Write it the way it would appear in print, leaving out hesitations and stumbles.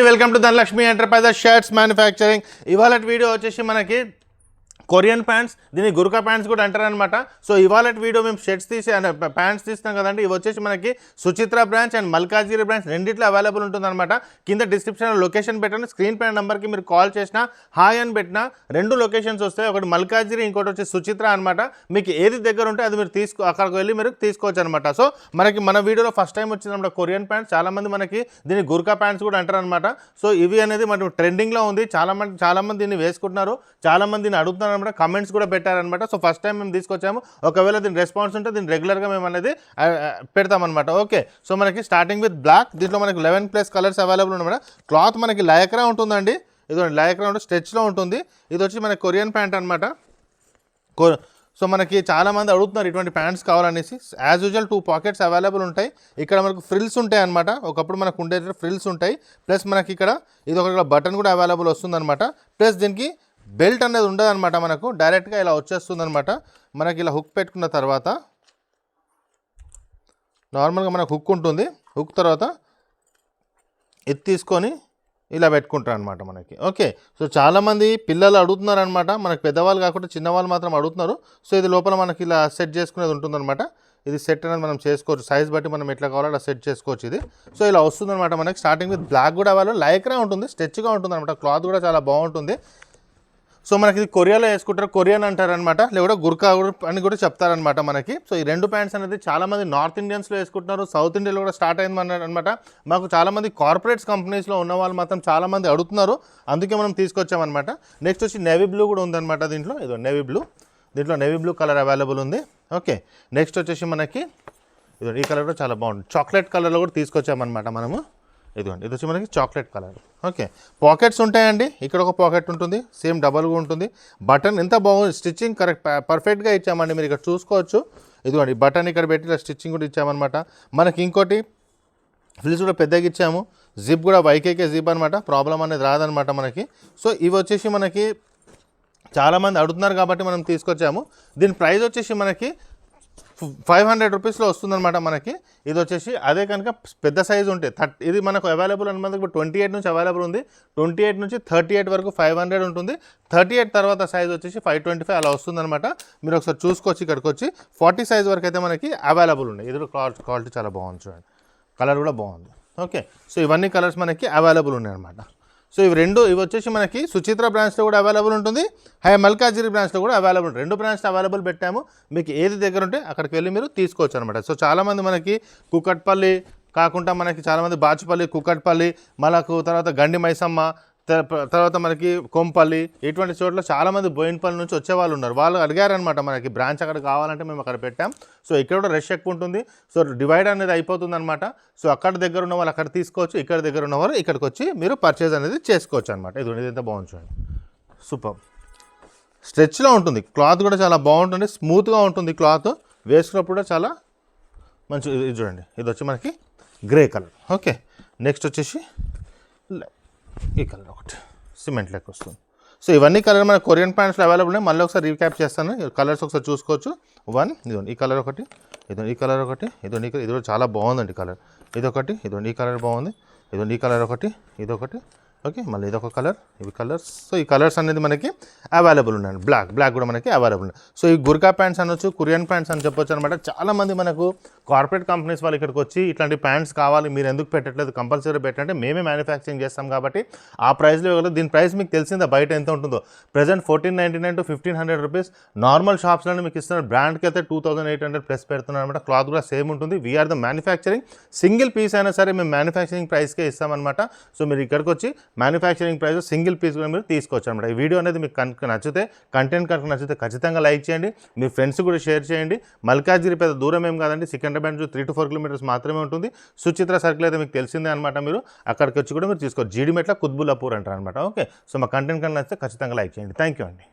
Welcome to Dhanalakshmi enterprises shirts manufacturing. ఇవాళ video వచ్చేసి మనకి కొరియన్ ప్యాంట్స్, దీన్ని గుర్కా ప్యాంట్స్ కూడా అంటారనమాట. సో ఇవాళ వీడియో మేము షర్ట్స్ తీసి ప్యాంట్స్ తీస్తాం కదండి. ఇవి వచ్చేసి మనకి Suchitra branch and Malkajgiri branch రెండిట్లో అవైలబుల్ ఉంటుందన్నమాట. కింద డిస్క్రిప్షన్లో లొకేషన్ పెట్టండి, స్క్రీన్ పైన నెంబర్కి మీరు కాల్ చేసినా హాయ్ అని పెట్టినా రెండు లొకేషన్స్ వస్తాయి. ఒకటి మల్కాజ్గిరి, ఇంకోటి వచ్చి సుచిత్ర అనమాట. మీకు ఏది దగ్గర ఉంటే అది మీరు అక్కడికి వెళ్ళి మీరు తీసుకోవచ్చు అనమాట. సో మనకి మన వీడియోలో ఫస్ట్ టైం వచ్చిందన్నమాట కొరియన్ ప్యాంట్స్. చాలామంది మనకి దీన్ని గుర్కా ప్యాంట్స్ కూడా అంటారనమాట. సో ఇవి అనేది మనకి ట్రెండింగ్లో ఉంది. చాలామంది దీన్ని వేసుకుంటున్నారు, చాలామంది దీన్ని అడుగుతున్నారు అనమాట. కమెంట్స్ కూడా పెట్టారనమాట. సో ఫస్ట్ టైం మేము తీసుకొచ్చాము. ఒకవేళ దీని రెస్పాన్స్ ఉంటే దీన్ని రెగ్యులర్గా మేము అనేది పెడతామన్నమాట. ఓకే, సో మనకి స్టార్టింగ్ విత్ బ్లాక్. దీంట్లో మనకి 11+ కలర్స్ అవైలబుల్ ఉన్నమాట. క్లాత్ మనకి లైక్రా ఉంటుందండి. ఇది లైక్రా ఉంటుంది, స్ట్రెచ్లో ఉంటుంది. ఇది వచ్చి మనకి కొరియన్ ప్యాంట్ అనమాట. సో మనకి చాలామంది అడుగుతున్నారు ఇటువంటి ప్యాంట్స్ కావాలనేసి. యాజ్ యూజువల్ 2 పాకెట్స్ అవైలబుల్ ఉంటాయి. ఇక్కడ మనకు ఫ్రిల్స్ ఉంటాయి అనమాట. ఒకప్పుడు మనకు ఉండే ఫ్రిల్స్ ఉంటాయి. ప్లస్ మనకి ఇక్కడ ఇది ఒక బటన్ కూడా అవైలబుల్ వస్తుందన్నమాట. ప్లస్ దీనికి బెల్ట్ అనేది ఉండదు అనమాట. మనకు డైరెక్ట్గా ఇలా వచ్చేస్తుంది అనమాట. మనకి ఇలా హుక్ పెట్టుకున్న తర్వాత నార్మల్గా మనకు హుక్ ఉంటుంది. హుక్ తర్వాత ఇది తీసుకొని ఇలా పెట్టుకుంటారు అనమాట మనకి. ఓకే, సో చాలామంది పిల్లలు అడుగుతున్నారు అనమాట. మనకి పెద్దవాళ్ళు కాకుండా చిన్నవాళ్ళు మాత్రం అడుగుతున్నారు. సో ఇది లోపల మనకి ఇలా సెట్ చేసుకునేది ఉంటుందన్నమాట. ఇది సెట్ అనేది మనం చేసుకోవచ్చు, సైజ్ బట్టి మనం ఎట్లా కావాలో అలా సెట్ చేసుకోవచ్చు ఇది. సో ఇలా వస్తుందన్నమాట మనకి. స్టార్టింగ్ విత్ బ్లాక్ కూడా అవైలబుల్, లైక్రా ఉంటుంది, స్ట్రెచ్గా ఉంటుంది అనమాట. క్లాత్ కూడా చాలా బాగుంటుంది. సో మనకి ఇది కొరియాలో వేసుకుంటారు, కొరియన్ అంటారనమాట, లేదా గుర్కా అని కూడా చెప్తారనమాట మనకి. సో ఈ రెండు ప్యాంట్స్ అనేది చాలామంది నార్త్ ఇండియన్స్లో వేసుకుంటున్నారు, సౌత్ ఇండియాలో కూడా స్టార్ట్ అయింది అనమాట. మాకు చాలామంది కార్పొరేట్స్ కంపెనీస్లో ఉన్న వాళ్ళు మాత్రం చాలామంది అడుగుతున్నారు, అందుకే మనం తీసుకొచ్చామన్నమాట. నెక్స్ట్ వచ్చి నేవీ బ్లూ కూడా ఉందన్నమాట దీంట్లో. ఇదో నేవీ బ్లూ, దీంట్లో నేవీ బ్లూ కలర్ అవైలబుల్ ఉంది. ఓకే, నెక్స్ట్ వచ్చేసి మనకి ఇదో ఈ కలర్ కూడా చాలా బాగుంది. చాక్లెట్ కలర్లో కూడా తీసుకొచ్చామన్నమాట మనము. ఇదిగోండి, ఇది వచ్చి మనకి చాక్లెట్ కలర్. ఓకే, పాకెట్స్ ఉంటాయండి. ఇక్కడ ఒక పాకెట్ ఉంటుంది, సేమ్ డబల్గా ఉంటుంది. బటన్ ఎంత బాగుంది, స్టిచ్చింగ్ కరెక్ట్ పర్ఫెక్ట్గా ఇచ్చామండి. మీరు ఇక్కడ చూసుకోవచ్చు. ఇదిగోండి బటన్ ఇక్కడ పెట్టి ఇలా స్టిచ్చింగ్ కూడా ఇచ్చామన్నమాట. మనకి ఇంకోటి ఫ్రిల్స్ కూడా పెద్దగా ఇచ్చాము. జిప్ కూడా వైకేకే జిప్ అనమాట, ప్రాబ్లం అనేది రాదనమాట మనకి. సో ఇవి వచ్చేసి మనకి చాలామంది అడుగుతున్నారు కాబట్టి మనం తీసుకొచ్చాము. దీని ప్రైస్ వచ్చేసి మనకి 500 రూపీస్లో వస్తుందన్నమాట మనకి. ఇది వచ్చేసి అదే కనుక పెద్ద సైజు ఉంటే ఇది మనకు అవైలబుల్ అనమాట. ఇప్పుడు 28 నుంచి అవైలబుల్ ఉంది. 28 నుంచి 38 వరకు 500 ఉంటుంది. 38 తర్వాత సైజ్ వచ్చేసి 525 అలా వస్తుందన్నమాట. మీరు ఒకసారి చూసుకోవచ్చు. ఇక్కడికి వచ్చి 40 సైజ్ వరకు అయితే మనకి అవైలబుల్ ఉన్నాయి. ఇది క్వాలిటీ చాలా బాగుంది, చూడండి, కలర్ కూడా బాగుంది. ఓకే, సో ఇవన్నీ కలర్స్ మనకి అవైలబుల్ ఉన్నాయి అనమాట. సో ఇవి వచ్చేసి మనకి సుచిత్ర బ్రాంచ్లో కూడా అవైలబుల్ ఉంటుంది, మల్కాజ్గిరి బ్రాంచ్లో కూడా అవైలబుల్. 2 బ్రాంచ్లో అవైలబుల్ పెట్టాము. మీకు ఏది దగ్గర ఉంటే అక్కడికి వెళ్ళి మీరు తీసుకోవచ్చు అనమాట. సో చాలామంది మనకి కుకట్పల్లి కాకుండా మనకి చాలామంది బాచుపల్లి, కుకట్పల్లి, మనకు తర్వాత గండి మైసమ్మ, తర్వాత మనకి కొంపల్లి, ఇటువంటి చోట్ల చాలామంది బోయినపల్లి నుంచి వచ్చేవాళ్ళు ఉన్నారు. వాళ్ళు అడిగారనమాట మనకి బ్రాంచ్ అక్కడ కావాలంటే మేము అక్కడ పెట్టాం. సో ఇక్కడ కూడా రష్ ఎక్కువ ఉంటుంది. సో డివైడ్ అనేది అయిపోతుంది అనమాట. సో అక్కడ దగ్గర ఉన్న వాళ్ళు అక్కడ తీసుకోవచ్చు, ఇక్కడ దగ్గర ఉన్న వాళ్ళు ఇక్కడికి వచ్చి మీరు పర్చేజ్ అనేది చేసుకోవచ్చు అనమాట. ఇది ఎంత బాగుంది, చూడండి, సూపర్ స్ట్రెచ్లో ఉంటుంది. క్లాత్ కూడా చాలా బాగుంటుంది, స్మూత్గా ఉంటుంది. క్లాత్ వేసుకున్నప్పుడు కూడా చాలా మంచి. ఇది చూడండి, ఇది వచ్చి మనకి గ్రే కలర్. ఓకే, నెక్స్ట్ వచ్చేసి ఈ కలర్ ఒకటి సిమెంట్ లెక్క వస్తుంది. సో ఇవన్నీ కలర్ మన కొరియన్ ప్యాంట్స్లో అవైలబుల్ ఉన్నాయి. మళ్ళీ ఒకసారి రీక్యాప్ చేస్తాను. కలర్స్ ఒకసారి చూసుకోవచ్చు. ఇదిగోండి ఈ కలర్ ఒకటి, ఈ కలర్ ఒకటి, ఇది కూడా చాలా బాగుందండి కలర్. ఇదొకటి, ఈ కలర్ బాగుంది. ఈ కలర్ ఒకటి, ఇదొకటి. ఓకే, మళ్ళీ ఇదొక కలర్, ఇవి కలర్స్. సో ఈ కలర్స్ అనేది మనకి అవైలబుల్ ఉన్నాయండి. బ్లాక్ కూడా మనకి అవైలబుల్ ఉన్నాయి. సో ఈ గుర్కా ప్యాంట్స్ అనొచ్చు, కొరియన్ ప్యాంట్స్ అని చెప్పొచ్చు అనమాట. చాలామంది మనకు కార్పొరేట్ కంపెనీస్ వాళ్ళు ఇక్కడికి వచ్చి ఇట్లాంటి ప్యాంట్స్ కావాలి, మీరు ఎందుకు పెట్టట్లేదు, కంపల్సరీ పెట్టంటే మేమే మ్యానుఫ్యాక్చరింగ్ చేస్తాం కాబట్టి ఆ ప్రైస్లో ఇవ్వగలదు. దీని ప్రైస్ మీకు తెలిసిందా బయట ఎంత ఉంటుందో? Present 1499 to 1500 rupees. నార్మల్ షాప్స్లోనే మీకు ఇస్తున్నారు. బ్రాండ్కి అయితే 2800 ప్లస్ పెడుతున్నారు అనమాట. క్లాత్ కూడా సేమ్ ఉంటుంది. We are the manufacturing. Single piece అయినా సరే మేము మ్యానుఫ్యాక్చరింగ్ ప్రైస్కే ఇస్తామన్నమాట. సో మీరు ఇక్కడికి వచ్చి మ్యానుఫ్యాక్చరింగ్ ప్రైస్ సింగిల్ పీస్ కూడా మీరు తీసుకోవచ్చు అనమాట. ఈ వీడియో అనేది మీకు కనుక నచ్చితే, కంటెంట్ కనుక నచ్చితే ఖచ్చితంగా లైక్ చేయండి, మీ ఫ్రెండ్స్ కూడా షేర్ చేయండి. మల్కాజ్గిరి పెద్ద దూరం ఏం కాదండి, సికింద్రాబాద్ నుంచి 3 to 4 కిలోమీటర్స్ మాత్రమే ఉంటుంది. సుచిత్ర సర్కిల్ అయితే మీకు తెలిసిందే అనమాట. మీరు అక్కడికి వచ్చి కూడా మీరు తీసుకోవచ్చు. జీడిమెట్ల కుత్బుల్లాపూర్ అంటారు అనమాట. ఓకే, సో మా కంటెంట్ కనుక నచ్చితే ఖచ్చితంగా లైక్ చేయండి. థ్యాంక్ యూ అండి.